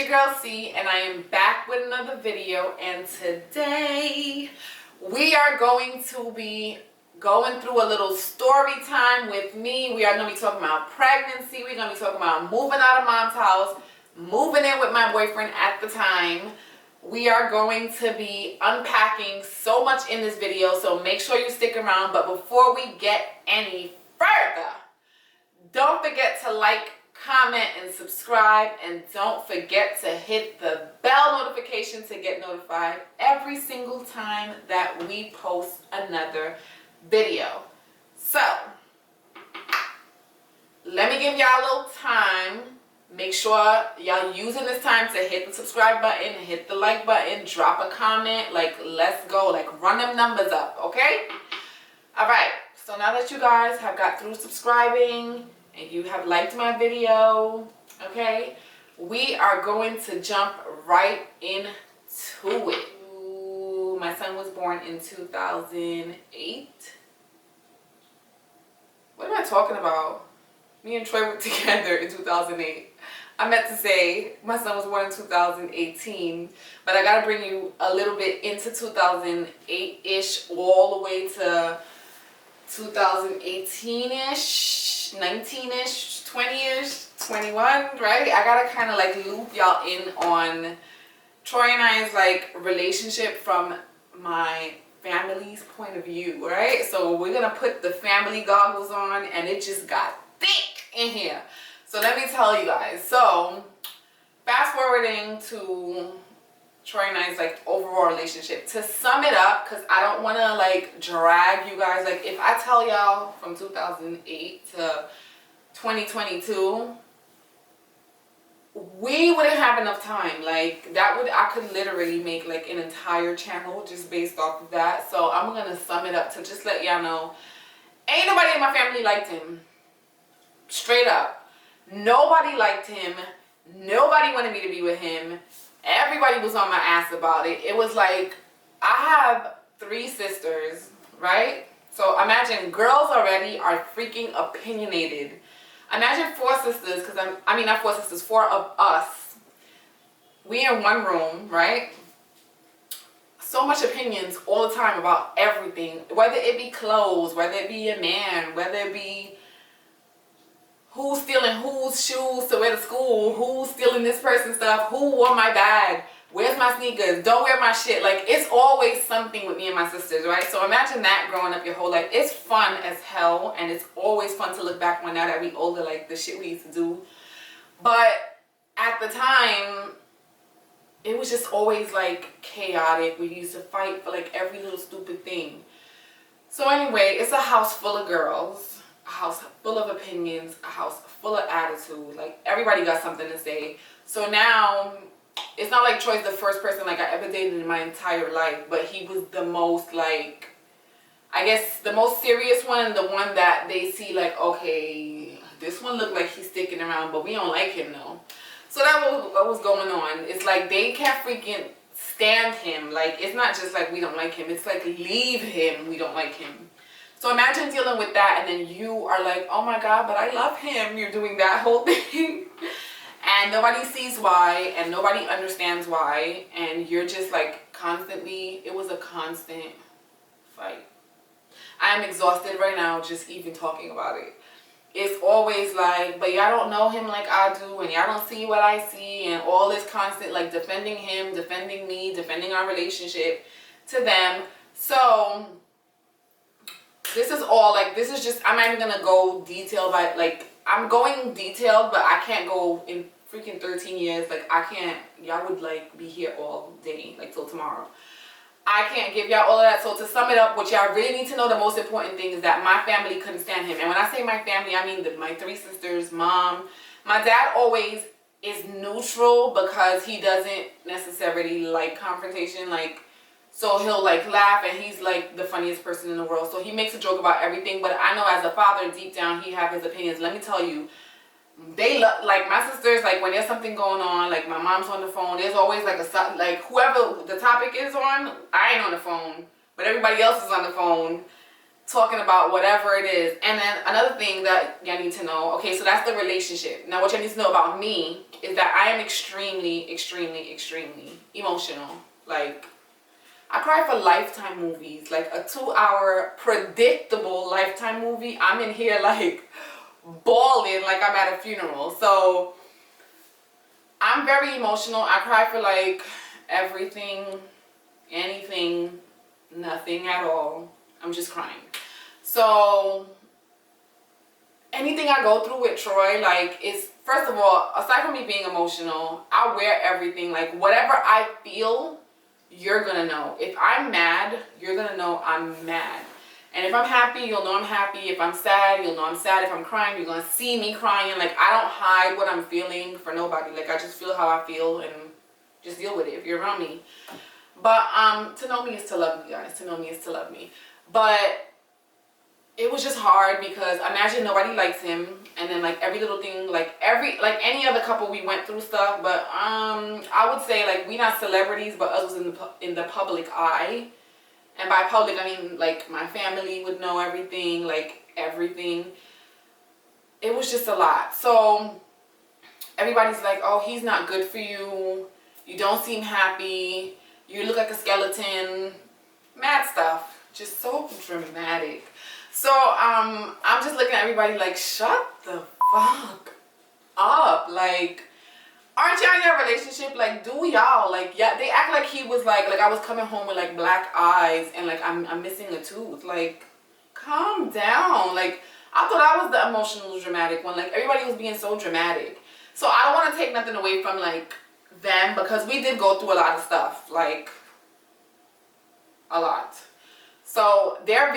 girl C, and I am back with another video, and today we are going to be going through a little story time with me. We are going to be talking about pregnancy. We're going to be talking about moving out of mom's house, moving in with my boyfriend at the time. We are going to be unpacking so much in this video, so make sure you stick around. But before we get any further, don't forget to like, comment, and subscribe, and don't forget to hit the bell notification to get notified every single time that we post another video. So let me give y'all a little time. Make sure y'all using this time to hit the subscribe button, hit the like button, drop a comment. Like, let's go, like, run them numbers up, okay? All right, so now that you guys have got through subscribing and you have liked my video, okay, we are going to jump right into it. Ooh, my son was born in 2008. What am I talking about? Me and Troy were together in 2008. I meant to say my son was born in 2018, but I gotta bring you a little bit into 2008-ish all the way to 2018-ish, 19-ish, 20-ish, 21, right? I gotta kind of like loop y'all in on Troy and I's like relationship from my family's point of view, right? So we're gonna put the family goggles on, and it just got thick in here. So let me tell you guys. So fast forwarding to Troy and I's like overall relationship. To sum it up, because I don't want to like drag you guys. Like, if I tell y'all from 2008 to 2022, we wouldn't have enough time. Like, I could literally make like an entire channel just based off of that. So I'm gonna sum it up to just let y'all know, ain't nobody in my family liked him. Straight up. Nobody liked him. Nobody wanted me to be with him. Everybody was on my ass about it. It was like, I have 3 sisters, right? So imagine, girls already are freaking opinionated. Imagine 4 sisters, because I mean not 4 sisters, 4 of us. We in one room, right? So much opinions all the time about everything. Whether it be clothes, whether it be a man, whether it be who's stealing whose shoes to wear to school, who's stealing this person's stuff, who wore my bag, where's my sneakers, don't wear my shit. Like, it's always something with me and my sisters, right? So imagine that growing up your whole life. It's fun as hell, and it's always fun to look back on now that we older, like the shit we used to do. But at the time, it was just always like chaotic. We used to fight for like every little stupid thing. So anyway, it's a house full of girls, a house full of opinions, a house full of attitude. Like, everybody got something to say. So now, it's not like Troy's the first person like I ever dated in my entire life, but he was the most like, I guess the most serious one, and the one that they see like, okay, this one look like he's sticking around, but we don't like him though. So that was what was going on. It's like they can't freaking stand him. Like, it's not just like we don't like him, it's like leave him, we don't like him. So imagine dealing with that, and then you are like, oh my God, but I love him. You're doing that whole thing. And nobody sees why, and nobody understands why. And you're just like constantly, it was a constant fight. I am exhausted right now just even talking about it. It's always like, but y'all don't know him like I do, and y'all don't see what I see, and all this constant like defending him, defending me, defending our relationship to them. So this is all like, this is just, I'm not even gonna go detailed by, like, I'm going detailed, but I can't go in freaking 13 years. Like, I can't, y'all would like be here all day, like till tomorrow. I can't give y'all all of that. So to sum it up, what y'all really need to know, the most important thing is that my family couldn't stand him. And when I say my family, I mean my 3 sisters, mom. My dad always is neutral because he doesn't necessarily like confrontation. Like, so he'll like laugh, and he's like the funniest person in the world. So he makes a joke about everything. But I know as a father, deep down, he has his opinions. Let me tell you, they love, like my sisters, like when there's something going on, like my mom's on the phone, there's always like like whoever the topic is on, I ain't on the phone, but everybody else is on the phone talking about whatever it is. And then another thing that y'all need to know, okay, so that's the relationship. Now what y'all need to know about me is that I am extremely, extremely, extremely emotional. Like, I cry for Lifetime movies, like a 2-hour predictable Lifetime movie. I'm in here like bawling like I'm at a funeral. So I'm very emotional. I cry for like everything, anything, nothing at all. I'm just crying. So anything I go through with Troy, like, is, first of all, aside from me being emotional, I wear everything. Like, whatever I feel, you're gonna know. If I'm mad, you're gonna know I'm mad. And if I'm happy, you'll know I'm happy. If I'm sad, you'll know I'm sad. If I'm crying, you're gonna see me crying. Like, I don't hide what I'm feeling for nobody. Like, I just feel how I feel and just deal with it if you're around me. But to know me is to love me, guys. To know me is to love me. But it was just hard because imagine nobody likes him, and then like every little thing, like any other couple, we went through stuff. But I would say, like, we not celebrities, but us was in the public eye. And by public, I mean, like, my family would know everything, like, everything. It was just a lot. So everybody's like, oh, he's not good for you. You don't seem happy. You look like a skeleton. Mad stuff. Just so dramatic. So I'm just looking at everybody like, shut the fuck up. Like, aren't y'all in your relationship? Like, do y'all? Like, yeah, they act like he was like I was coming home with like black eyes and like I'm missing a tooth. Like, calm down. Like, I thought I was the emotional dramatic one. Like, everybody was being so dramatic. So I don't want to take nothing away from like them, because we did go through a lot of stuff. Like, a lot. So their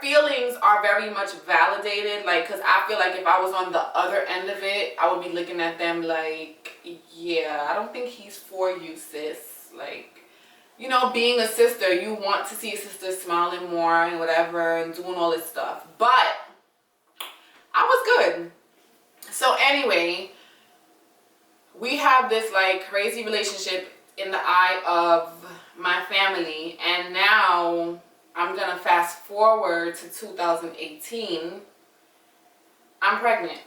feelings are very much validated, like, because I feel like if I was on the other end of it, I would be looking at them like, yeah, I don't think he's for you, sis. Like, you know, being a sister, you want to see a sister smiling more and whatever and doing all this stuff. But I was good. So anyway, we have this like crazy relationship in the eye of my family, and now I'm gonna fast forward to 2018. I'm pregnant,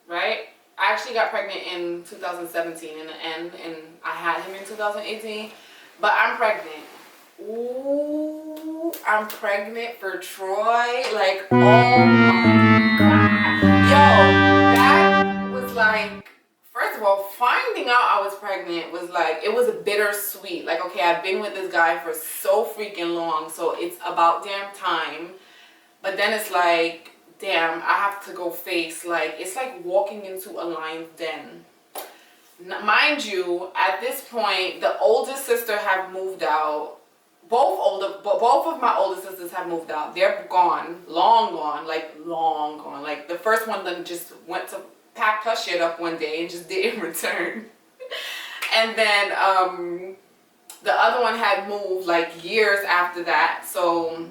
right? I actually got pregnant in 2017 in the end, and I had him in 2018, but I'm pregnant. Ooh, I'm pregnant for Troy. Like, oh my God. Yo, that was like, first of all, finding out I was pregnant was like, it was bittersweet. Like, okay, I've been with this guy for so freaking long, so it's about damn time. But then it's like, damn, I have to go face, like, it's like walking into a lion's den. Mind you, at this point, the oldest sister have moved out. Both of my older sisters have moved out. They're gone, long gone, like long gone. Like, the first one then just went to pack her shit up one day and just didn't return. And then the other one had moved like years after that. So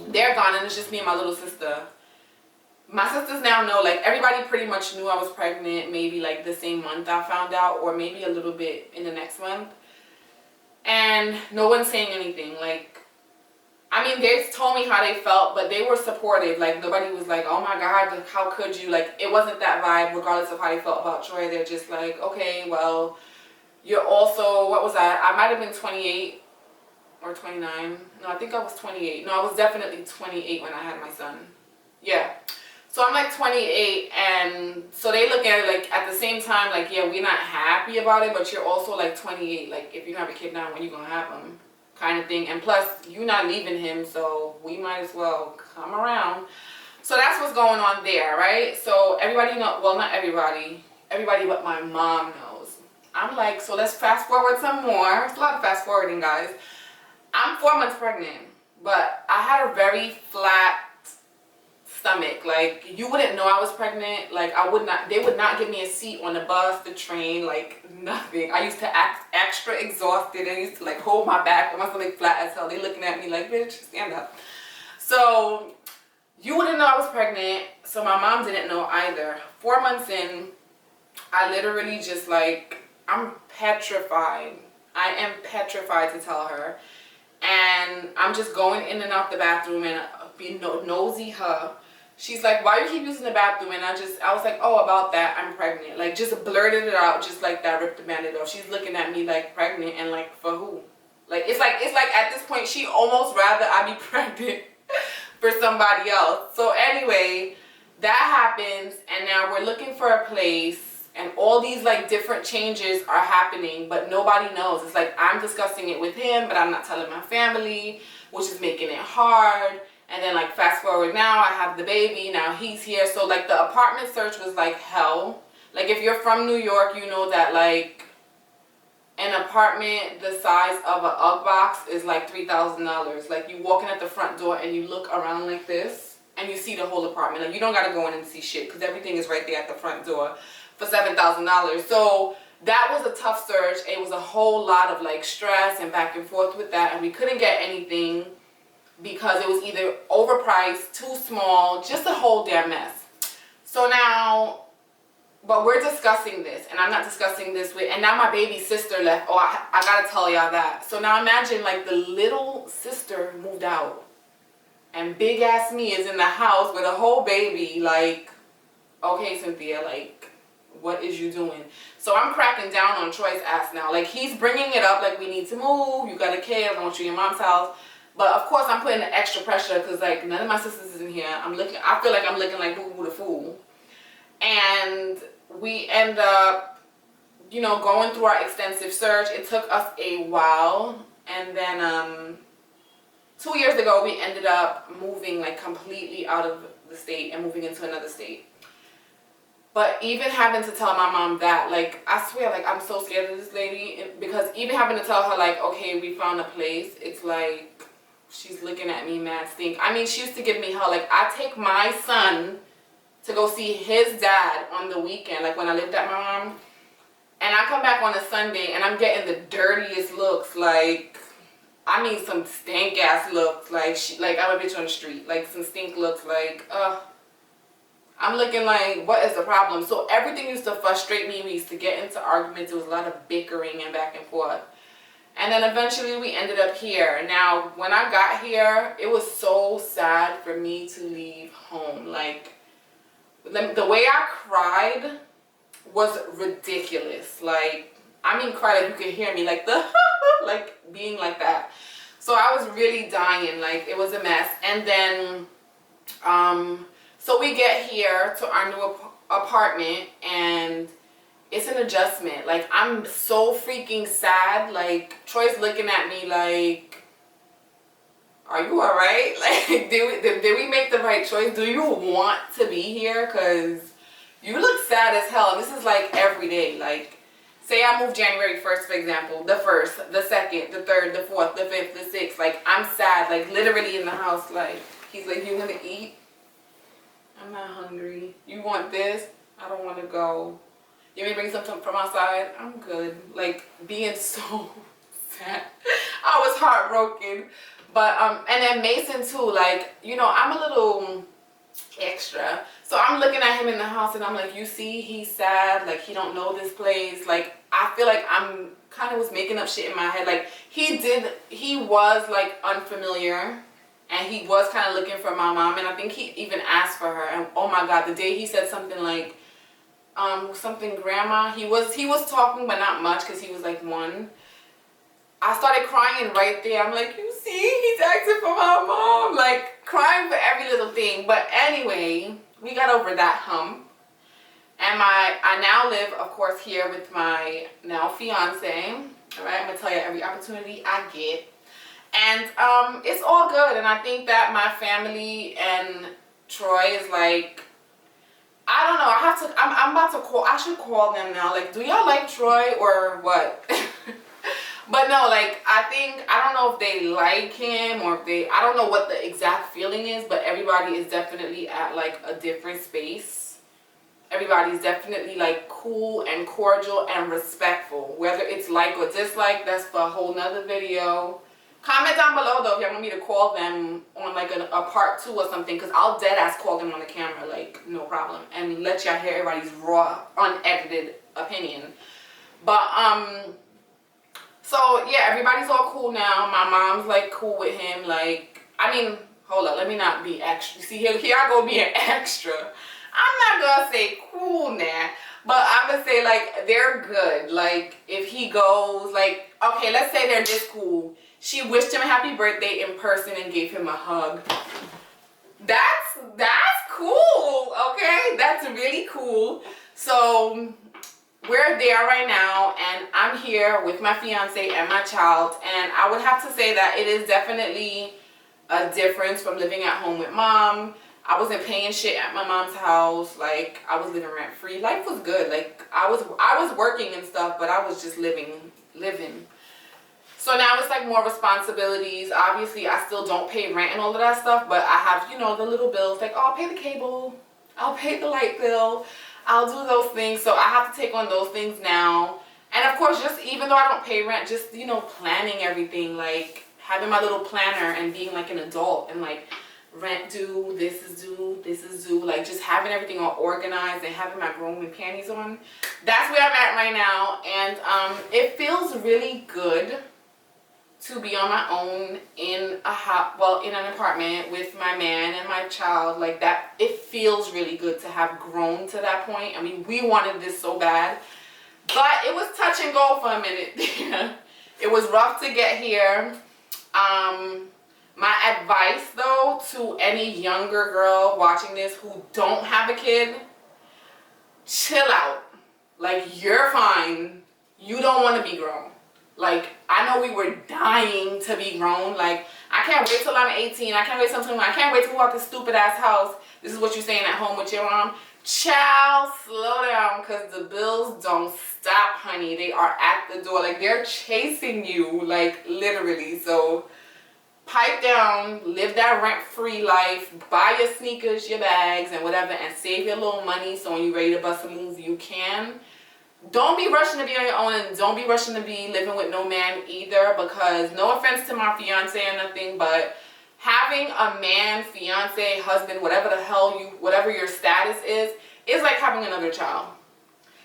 they're gone, and it's just me and my little sister. My sisters now know, like, everybody pretty much knew I was pregnant maybe like the same month I found out, or maybe a little bit in the next month. And no one's saying anything. Like, I mean, they told me how they felt, but they were supportive. Like, nobody was like, oh my God, how could you? Like, it wasn't that vibe, regardless of how they felt about Troy. They're just like, okay, well, you're also, what was I might have been 28 or 29. No, I think I was 28. No, I was definitely 28 when I had my son. Yeah. So I'm like 28, and so they look at it like at the same time, like, yeah, we're not happy about it, but you're also like 28. Like, if you have a kid now, when you gonna have him? Kind of thing. And plus, you're not leaving him, so we might as well come around. So that's what's going on there, right? So everybody know, well, not everybody but my mom knows. I'm like, so let's fast forward some more. It's a lot of fast forwarding, guys. I'm 4 months pregnant, but I had a very flat stomach. Like, you wouldn't know I was pregnant. Like, they would not give me a seat on the bus, the train, like nothing. I used to act extra exhausted, and used to like hold my back with my stomach flat as hell. They looking at me like, bitch, stand up. So you wouldn't know I was pregnant, so my mom didn't know either. 4 months in, I literally just like, I'm petrified. I am petrified to tell her. And I'm just going in and out the bathroom, and being nosy her. She's like, why you keep using the bathroom? And I was like, oh, about that, I'm pregnant. Like, just blurted it out just like that, ripped the band-aid off. She's looking at me like, pregnant, and like, for who? Like, it's like at this point, she almost rather I be pregnant for somebody else. So anyway, that happens, and now we're looking for a place, and all these like different changes are happening, but nobody knows. It's like I'm discussing it with him, but I'm not telling my family, which is making it hard. And then like fast forward now, I have the baby, now he's here. So like the apartment search was like hell. Like if you're from New York, you know that like an apartment the size of an UGG box is like $3,000. Like you walk in at the front door and you look around like this and you see the whole apartment. Like you don't gotta go in and see shit because everything is right there at the front door for $7,000. So that was a tough search. It was a whole lot of like stress and back and forth with that, and we couldn't get anything because it was either overpriced, too small, just a whole damn mess. So now, but we're discussing this, and I'm not discussing this with, and now my baby sister left. Oh, I gotta tell y'all that. So now imagine like the little sister moved out, and big ass me is in the house with a whole baby. Like, okay, Cynthia, like, what is you doing? So I'm cracking down on Troy's ass now. Like, he's bringing it up like we need to move. You got a kid. I want you in your mom's house. But of course, I'm putting the extra pressure because like none of my sisters is in here. I feel like I'm looking like Boo Boo the Fool. And we end up, you know, going through our extensive search. It took us a while. And then 2 years ago, we ended up moving like completely out of the state and moving into another state. But even having to tell my mom that, like, I swear, like, I'm so scared of this lady. Because even having to tell her, like, okay, we found a place, it's like, she's looking at me mad stink. I mean, she used to give me hell. Like, I take my son to go see his dad on the weekend, like when I lived at my mom. And I come back on a Sunday and I'm getting the dirtiest looks. Like, I mean some stink ass looks. Like, I'm a bitch on the street. Like, some stink looks like, I'm looking like, what is the problem? So everything used to frustrate me. We used to get into arguments. There was a lot of bickering and back and forth. And then eventually we ended up here. Now, when I got here, it was so sad for me to leave home. Like, the way I cried was ridiculous. Like, I mean, cry like you could hear me, like the, like being like that. So I was really dying. Like, it was a mess. And then, so we get here to our new apartment, and it's an adjustment. Like, I'm so freaking sad. Like, Troy's looking at me like, are you all right? Like, did we make the right choice? Do you want to be here? Because you look sad as hell. And this is like every day. Like, say I move January 1st, for example. The 1st, the 2nd, the 3rd, the 4th, the 5th, the 6th. Like, I'm sad. Like, literally in the house. Like, he's like, you want to eat? I'm not hungry. You want this? I don't want to go. You may bring something from outside? I'm good. Like, being so sad. I was heartbroken. But, and then Mason too, like, you know, I'm a little extra. So I'm looking at him in the house and I'm like, you see, he's sad. Like, he don't know this place. Like, I feel like I'm kind of was making up shit in my head. Like, he was like unfamiliar. And he was kind of looking for my mom. And I think he even asked for her. And oh my God, the day he said something like, something grandma. He was talking, but not much because he was like 1. I started crying right there. I'm like, you see, he's asking for my mom. Like, crying for every little thing. But anyway, we got over that hump. And I now live, of course, here with my now fiance. All right, I'm going to tell you every opportunity I get. And it's all good. And I think that my family and Troy is like, I don't know. I'm about to call. I should call them now. Like, do y'all like Troy or what? But no, like, I don't know if they like him or if I don't know what the exact feeling is, but everybody is definitely at like a different space. Everybody's definitely like cool and cordial and respectful. Whether it's like or dislike, that's for a whole nother video. Comment down below though if you want me to call them on like a part 2 or something, because I'll dead ass call them on the camera, like no problem, and let y'all hear everybody's raw, unedited opinion. But so yeah, everybody's all cool now. My mom's like cool with him. Like, I mean, hold up, let me not be extra. See, here I go being extra. I'm not gonna say cool now, but I'm gonna say like they're good. Like if he goes, like, okay, let's say they're this cool. She wished him a happy birthday in person and gave him a hug. That's cool, okay? That's really cool. So we're there right now, and I'm here with my fiance and my child, and I would have to say that it is definitely a difference from living at home with mom. I wasn't paying shit at my mom's house. Like, I was living rent free. Life was good. Like, I was working and stuff, but I was just living. So now it's like more responsibilities. Obviously, I still don't pay rent and all of that stuff, but I have, you know, the little bills. Like, oh, I'll pay the cable. I'll pay the light bill. I'll do those things. So I have to take on those things now. And of course, just even though I don't pay rent, just, you know, planning everything. Like, having my little planner and being like an adult and like, rent due, this is due, like just having everything all organized and having my grooming panties on. That's where I'm at right now, and it feels really good to be on my own in in an apartment with my man and my child. Like that, it feels really good to have grown to that point. I mean, we wanted this so bad, but it was touch and go for a minute. It was rough to get here. My advice though to any younger girl watching this who don't have a kid, chill out. Like, you're fine. You don't want to be grown. Like, I know we were dying to be grown. Like, I can't wait till I'm 18. I can't wait till I'm 21. I can't wait to walk this stupid ass house. This is what you're saying at home with your mom. Child, slow down, because the bills don't stop, honey. They are at the door. Like, they're chasing you, like, literally. So pipe down, live that rent-free life, buy your sneakers, your bags, and whatever, and save your little money so when you're ready to bust a move, you can. Don't be rushing to be on your own, and don't be rushing to be living with no man either, because no offense to my fiance or nothing, but having a man, fiance, husband, whatever the hell whatever your status is like having another child.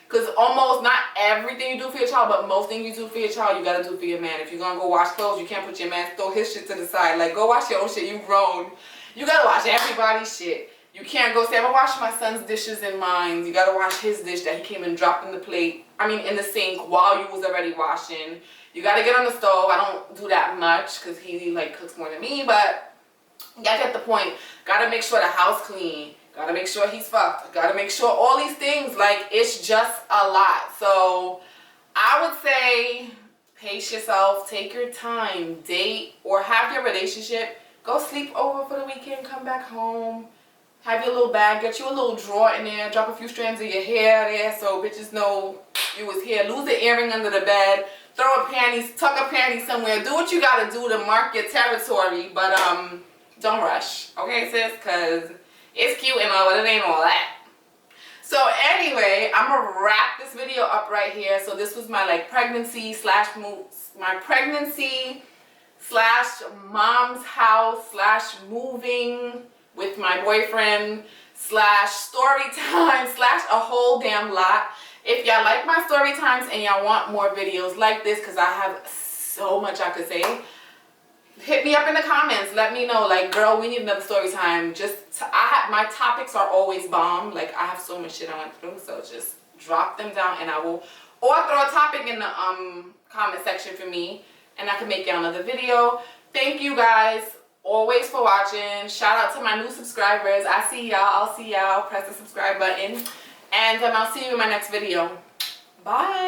Because almost not everything you do for your child, but most things you do for your child, you got to do for your man. If you're going to go wash clothes, you can't put your man, throw his shit to the side. Like, go wash your own shit. You grown. You got to wash everybody's shit. You can't go say, I'm going to wash my son's dishes and mine. You got to wash his dish that he came and dropped in the plate. I mean, in the sink while you was already washing. You got to get on the stove. I don't do that much because he, like, cooks more than me. But you got to get the point. Got to make sure the house clean. Gotta make sure he's fucked. Gotta make sure all these things, like, it's just a lot. So I would say pace yourself, take your time, date or have your relationship. Go sleep over for the weekend, come back home, have your little bag, get you a little drawer in there, drop a few strands of your hair there so bitches know you was here. Lose the earring under the bed, throw a panties, tuck a panty somewhere. Do what you gotta do to mark your territory, but don't rush, okay sis? Cause it's cute and all, but it ain't all that. So anyway, I'm gonna wrap this video up right here. So this was my like pregnancy slash mom's house slash moving with my boyfriend slash story time slash a whole damn lot. If y'all like my story times and y'all want more videos like this, because I have so much I could say, hit me up in the comments. Let me know, like, girl, we need another story time. My topics are always bomb. Like, I have so much shit I went through, so just drop them down and I will, or throw a topic in the comment section for me and I can make y'all another video. Thank you guys always for watching. Shout out to my new subscribers. I see y'all. I'll see y'all. Press the subscribe button and I'll see you in my next video. Bye.